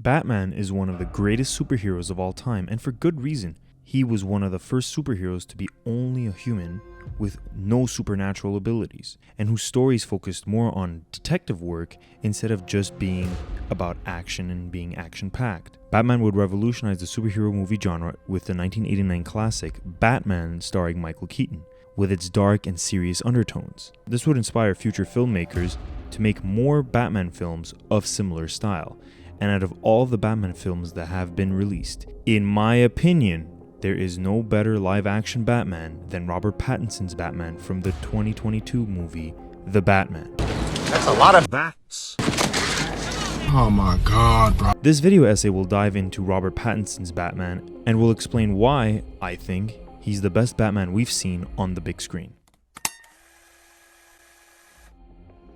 Batman is one of the greatest superheroes of all time, and for good reason. He was one of the first superheroes to be only a human with no supernatural abilities, and whose stories focused more on detective work instead of just being about action and being action-packed. Batman would revolutionize the superhero movie genre with the 1989 classic Batman starring Michael Keaton, with its dark and serious undertones. This would inspire future filmmakers to make more Batman films of similar style. And out of all the Batman films that have been released, in my opinion, there is no better live-action Batman than Robert Pattinson's Batman from the 2022 movie, The Batman. That's a lot of bats. Oh my god, bro. This video essay will dive into Robert Pattinson's Batman and will explain why I think he's the best Batman we've seen on the big screen.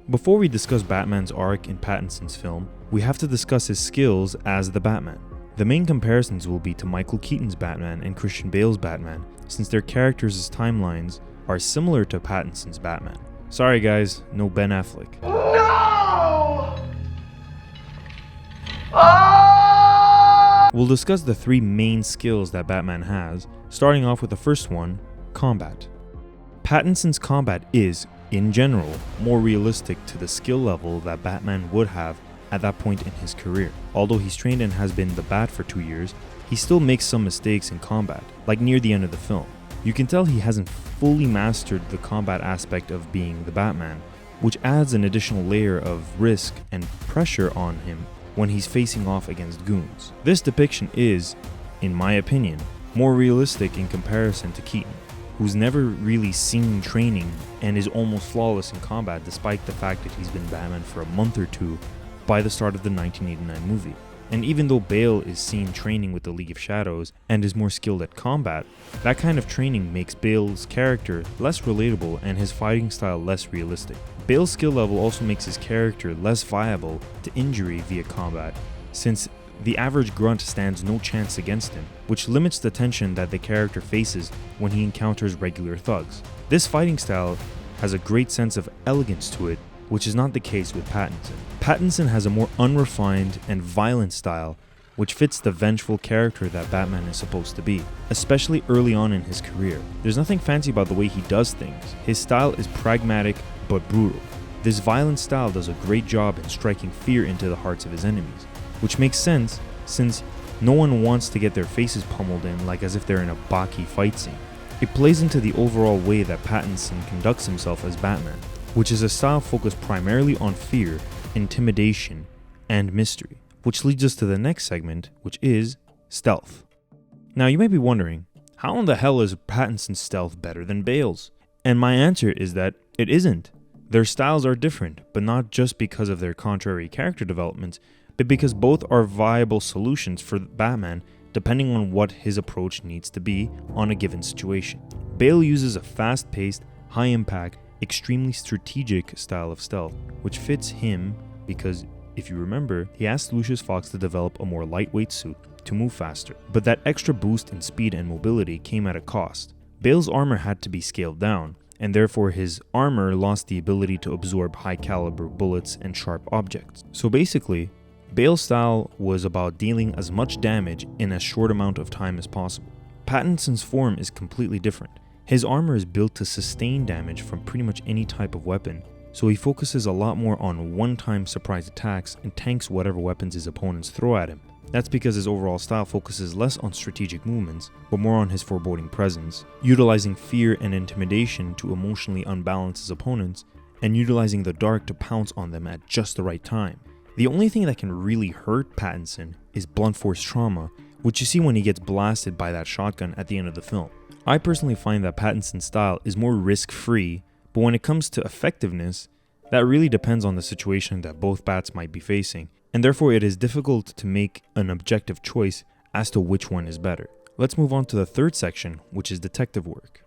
Before we discuss Batman's arc in Pattinson's film, we have to discuss his skills as the Batman. The main comparisons will be to Michael Keaton's Batman and Christian Bale's Batman, since their characters' timelines are similar to Pattinson's Batman. Sorry guys, no Ben Affleck. No! Oh! We'll discuss the three main skills that Batman has, starting off with the first one, combat. Pattinson's combat is, in general, more realistic to the skill level that Batman would have at that point in his career. Although he's trained and has been the Bat for 2 years, he still makes some mistakes in combat, like near the end of the film. You can tell he hasn't fully mastered the combat aspect of being the Batman, which adds an additional layer of risk and pressure on him when he's facing off against goons. This depiction is, in my opinion, more realistic in comparison to Keaton, who's never really seen training and is almost flawless in combat despite the fact that he's been Batman for a month or two by the start of the 1989 movie. And even though Bale is seen training with the League of Shadows and is more skilled at combat, that kind of training makes Bale's character less relatable and his fighting style less realistic. Bale's skill level also makes his character less viable to injury via combat, since the average grunt stands no chance against him, which limits the tension that the character faces when he encounters regular thugs. This fighting style has a great sense of elegance to it, which is not the case with Pattinson. Pattinson has a more unrefined and violent style, which fits the vengeful character that Batman is supposed to be, especially early on in his career. There's nothing fancy about the way he does things. His style is pragmatic but brutal. This violent style does a great job in striking fear into the hearts of his enemies, which makes sense since no one wants to get their faces pummeled in like as if they're in a Baki fight scene. It plays into the overall way that Pattinson conducts himself as Batman, which is a style focused primarily on fear, intimidation, and mystery, which leads us to the next segment, which is stealth. Now you may be wondering, how in the hell is Pattinson's stealth better than Bale's? And my answer is that it isn't. Their styles are different, but not just because of their contrary character developments, but because both are viable solutions for Batman depending on what his approach needs to be on a given situation. Bale uses a fast-paced, high-impact, extremely strategic style of stealth, which fits him because, if you remember, he asked Lucius Fox to develop a more lightweight suit to move faster, but that extra boost in speed and mobility came at a cost. Bale's armor had to be scaled down, and therefore his armor lost the ability to absorb high-caliber bullets and sharp objects. So basically, Bale's style was about dealing as much damage in as short amount of time as possible. Pattinson's form is completely different. His armor is built to sustain damage from pretty much any type of weapon, so he focuses a lot more on one-time surprise attacks and tanks whatever weapons his opponents throw at him. That's because his overall style focuses less on strategic movements, but more on his foreboding presence, utilizing fear and intimidation to emotionally unbalance his opponents, and utilizing the dark to pounce on them at just the right time. The only thing that can really hurt Pattinson is blunt force trauma, which you see when he gets blasted by that shotgun at the end of the film. I personally find that Pattinson's style is more risk-free, but when it comes to effectiveness, that really depends on the situation that both Bats might be facing, and therefore it is difficult to make an objective choice as to which one is better. Let's move on to the third section, which is detective work.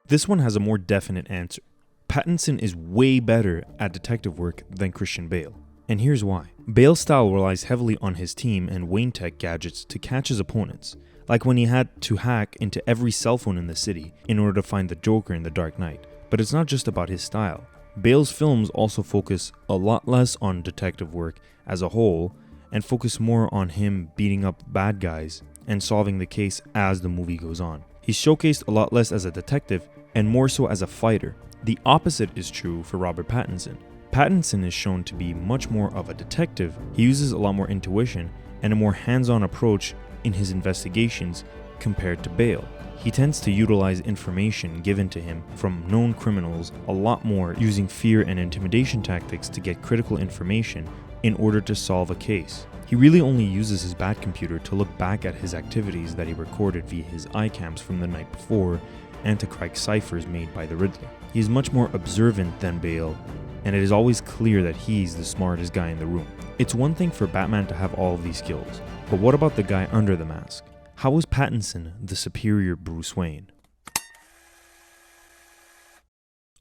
This one has a more definite answer. Pattinson is way better at detective work than Christian Bale, and here's why. Bale's style relies heavily on his team and Wayne Tech gadgets to catch his opponents, like when he had to hack into every cell phone in the city in order to find the Joker in The Dark Knight. But it's not just about his style. Bale's films also focus a lot less on detective work as a whole, and focus more on him beating up bad guys and solving the case as the movie goes on. He's showcased a lot less as a detective and more so as a fighter. The opposite is true for Robert Pattinson. Pattinson is shown to be much more of a detective. He uses a lot more intuition and a more hands-on approach in his investigations compared to Bale. He tends to utilize information given to him from known criminals a lot more, using fear and intimidation tactics to get critical information in order to solve a case. He really only uses his Batcomputer to look back at his activities that he recorded via his iCams from the night before and to crack ciphers made by the Riddler. He is much more observant than Bale, and it is always clear that he's the smartest guy in the room. It's one thing for Batman to have all of these skills, but what about the guy under the mask? How is Pattinson the superior Bruce Wayne?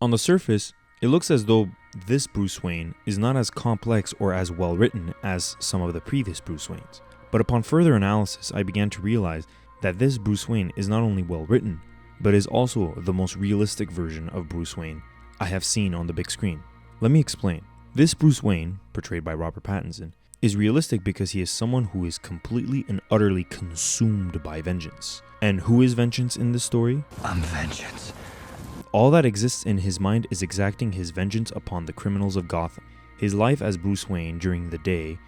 On the surface, it looks as though this Bruce Wayne is not as complex or as well written as some of the previous Bruce Waynes. But upon further analysis, I began to realize that this Bruce Wayne is not only well written, but is also the most realistic version of Bruce Wayne I have seen on the big screen. Let me explain. This Bruce Wayne, portrayed by Robert Pattinson, is realistic because he is someone who is completely and utterly consumed by vengeance. And who is vengeance in this story? I'm vengeance. All that exists in his mind is exacting his vengeance upon the criminals of Gotham. His life as Bruce Wayne during the day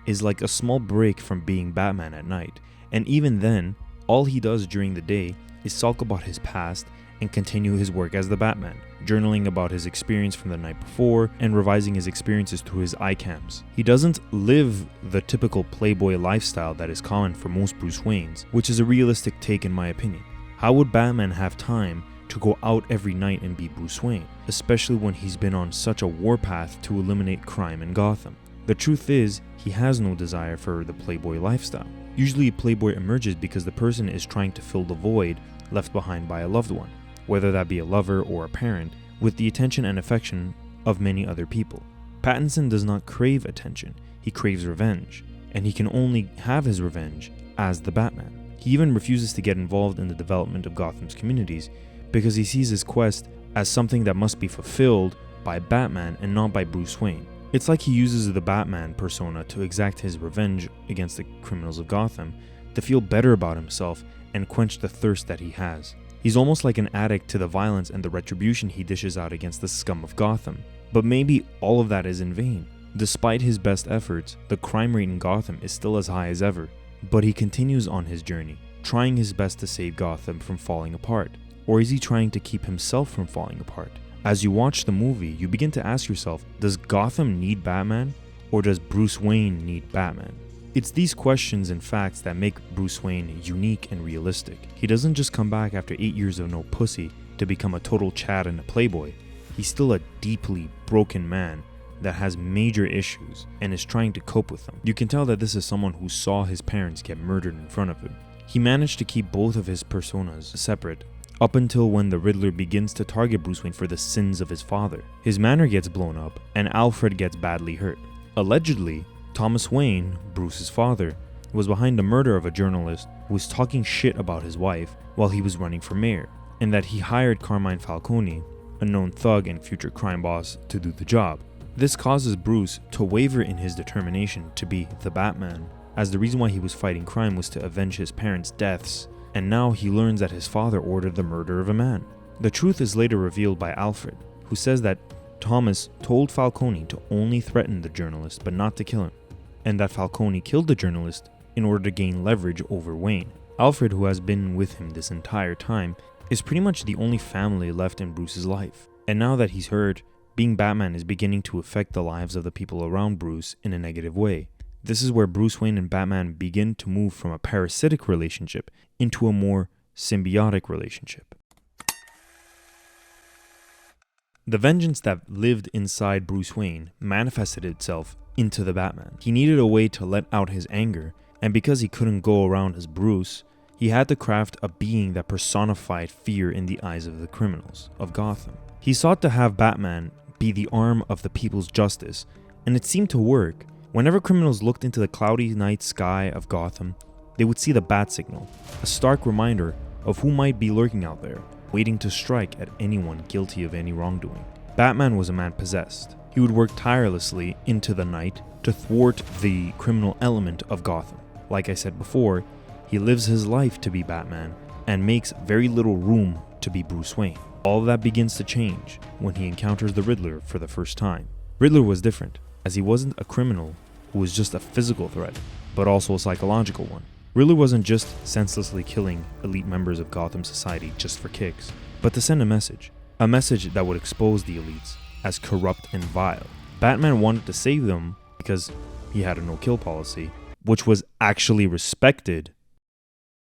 is like a small break from being Batman at night. And even then, all he does during the day is sulk about his past and continue his work as the Batman, journaling about his experience from the night before and revising his experiences through his iCams. He doesn't live the typical playboy lifestyle that is common for most Bruce Waynes, which is a realistic take in my opinion. How would Batman have time to go out every night and be Bruce Wayne, especially when he's been on such a warpath to eliminate crime in Gotham? The truth is, he has no desire for the playboy lifestyle. Usually a playboy emerges because the person is trying to fill the void left behind by a loved one, whether that be a lover or a parent, with the attention and affection of many other people. Pattinson does not crave attention, he craves revenge, and he can only have his revenge as the Batman. He even refuses to get involved in the development of Gotham's communities because he sees his quest as something that must be fulfilled by Batman and not by Bruce Wayne. It's like he uses the Batman persona to exact his revenge against the criminals of Gotham, to feel better about himself and quench the thirst that he has. He's almost like an addict to the violence and the retribution he dishes out against the scum of Gotham. But maybe all of that is in vain. Despite his best efforts, the crime rate in Gotham is still as high as ever. But he continues on his journey, trying his best to save Gotham from falling apart. Or is he trying to keep himself from falling apart? As you watch the movie, you begin to ask yourself, does Gotham need Batman? Or does Bruce Wayne need Batman? It's these questions and facts that make Bruce Wayne unique and realistic. He doesn't just come back after 8 years of no pussy to become a total Chad and a playboy. He's still a deeply broken man that has major issues and is trying to cope with them. You can tell that this is someone who saw his parents get murdered in front of him. He managed to keep both of his personas separate up until when the Riddler begins to target Bruce Wayne for the sins of his father. His manor gets blown up and Alfred gets badly hurt. Allegedly, Thomas Wayne, Bruce's father, was behind the murder of a journalist who was talking shit about his wife while he was running for mayor, and that he hired Carmine Falcone, a known thug and future crime boss, to do the job. This causes Bruce to waver in his determination to be the Batman, as the reason why he was fighting crime was to avenge his parents' deaths, and now he learns that his father ordered the murder of a man. The truth is later revealed by Alfred, who says that Thomas told Falcone to only threaten the journalist but not to kill him, and that Falcone killed the journalist in order to gain leverage over Wayne. Alfred, who has been with him this entire time, is pretty much the only family left in Bruce's life. And now that he's hurt, being Batman is beginning to affect the lives of the people around Bruce in a negative way. This is where Bruce Wayne and Batman begin to move from a parasitic relationship into a more symbiotic relationship. The vengeance that lived inside Bruce Wayne manifested itself into the Batman. He needed a way to let out his anger, and because he couldn't go around as Bruce, he had to craft a being that personified fear in the eyes of the criminals of Gotham. He sought to have Batman be the arm of the people's justice, and it seemed to work. Whenever criminals looked into the cloudy night sky of Gotham, they would see the bat signal, a stark reminder of who might be lurking out there, waiting to strike at anyone guilty of any wrongdoing. Batman was a man possessed. He he would work tirelessly into the night to thwart the criminal element of Gotham. Like I said before, he lives his life to be Batman and makes very little room to be Bruce Wayne. All of that begins to change when he encounters the Riddler for the first time. Riddler was different, as he wasn't a criminal who was just a physical threat, but also a psychological one. Riddler wasn't just senselessly killing elite members of Gotham society just for kicks, but to send a message that would expose the elites as corrupt and vile. Batman wanted to save them because he had a no-kill policy, which was actually respected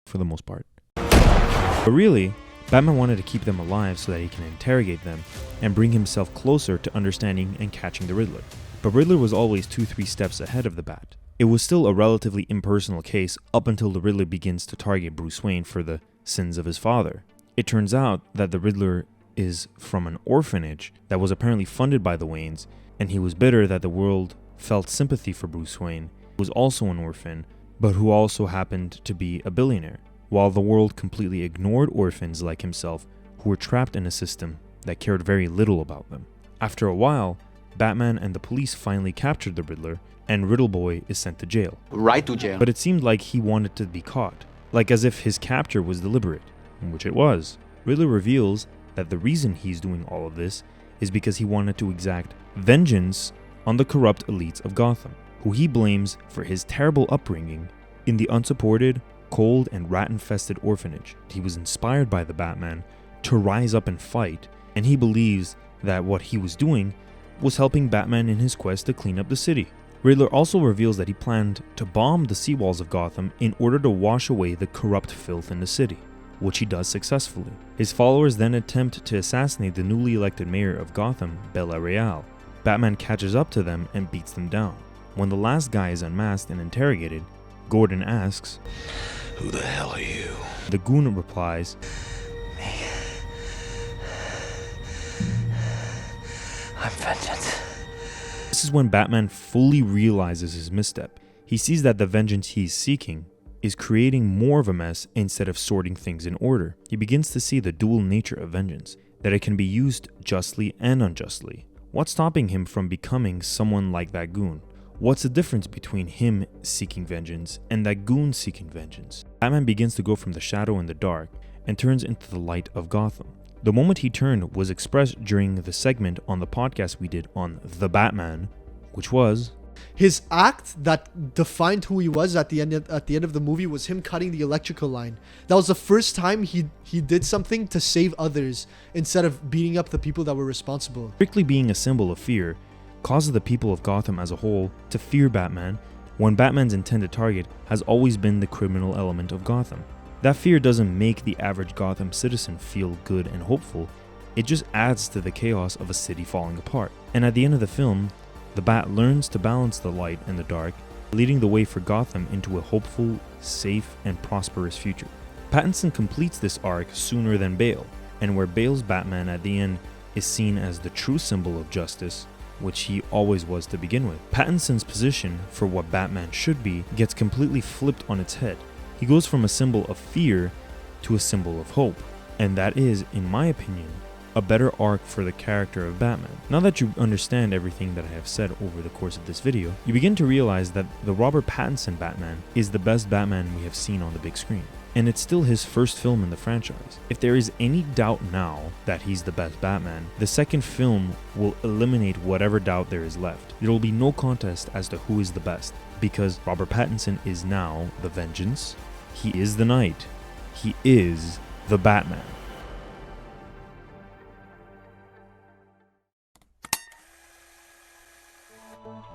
for the most part. But really, Batman wanted to keep them alive so that he can interrogate them and bring himself closer to understanding and catching the Riddler. But Riddler was always 2-3 steps ahead of the Bat. It was still a relatively impersonal case up until the Riddler begins to target Bruce Wayne for the sins of his father. It turns out that the Riddler is from an orphanage that was apparently funded by the Waynes, and he was bitter that the world felt sympathy for Bruce Wayne, who was also an orphan, but who also happened to be a billionaire, while the world completely ignored orphans like himself who were trapped in a system that cared very little about them. After a while, Batman and the police finally captured the Riddler, and Riddle Boy is sent to jail. Right to jail. But it seemed like he wanted to be caught, like as if his capture was deliberate, which it was. Riddler reveals that the reason he's doing all of this is because he wanted to exact vengeance on the corrupt elites of Gotham, who he blames for his terrible upbringing in the unsupported, cold, and rat-infested orphanage. He was inspired by the Batman to rise up and fight, and he believes that what he was doing was helping Batman in his quest to clean up the city. Riddler also reveals that he planned to bomb the seawalls of Gotham in order to wash away the corrupt filth in the city, which he does successfully. His followers then attempt to assassinate the newly elected mayor of Gotham, Bella Real. Batman catches up to them and beats them down. When the last guy is unmasked and interrogated, Gordon asks, Who the hell are you? The goon replies, Me. I'm vengeance. This is when Batman fully realizes his misstep. He sees that the vengeance he's seeking is creating more of a mess instead of sorting things in order. He begins to see the dual nature of vengeance, that it can be used justly and unjustly. What's stopping him from becoming someone like that goon? What's the difference between him seeking vengeance and that goon seeking vengeance? Batman begins to go from the shadow and the dark and turns into the light of Gotham. The moment he turned was expressed during the segment on the podcast we did on The Batman, which was... His act that defined who he was at the end of the movie was him cutting the electrical line. That was the first time he did something to save others instead of beating up the people that were responsible. Strictly being a symbol of fear causes the people of Gotham as a whole to fear Batman, when Batman's intended target has always been the criminal element of Gotham. That fear doesn't make the average Gotham citizen feel good and hopeful, it just adds to the chaos of a city falling apart. And at the end of the film, the Bat learns to balance the light and the dark, leading the way for Gotham into a hopeful, safe, and prosperous future. Pattinson completes this arc sooner than Bale, and where Bale's Batman at the end is seen as the true symbol of justice, which he always was to begin with, Pattinson's position for what Batman should be gets completely flipped on its head. He goes from a symbol of fear to a symbol of hope, and that is, in my opinion, a better arc for the character of Batman. Now that you understand everything that I have said over the course of this video, you begin to realize that the Robert Pattinson Batman is the best Batman we have seen on the big screen. And it's still his first film in the franchise. If there is any doubt now that he's the best Batman, the second film will eliminate whatever doubt there is left. There will be no contest as to who is the best, because Robert Pattinson is now the Vengeance, he is the Knight, he is the Batman.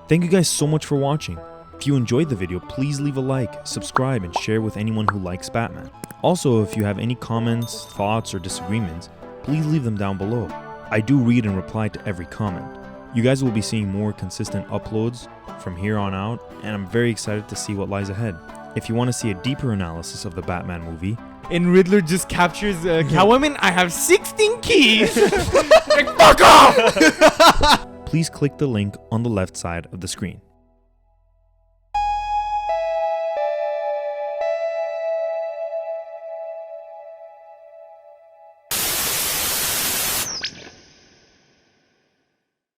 Thank you guys so much for watching. If you enjoyed the video, please leave a like, subscribe, and share with anyone who likes Batman. Also, if you have any comments, thoughts, or disagreements, please leave them down below. I do read and reply to every comment. You guys will be seeing more consistent uploads from here on out, and I'm very excited to see what lies ahead. If you want to see a deeper analysis of the Batman movie, and Riddler just captures Catwoman, I have 16 keys! Like, fuck off! please click the link on the left side of the screen.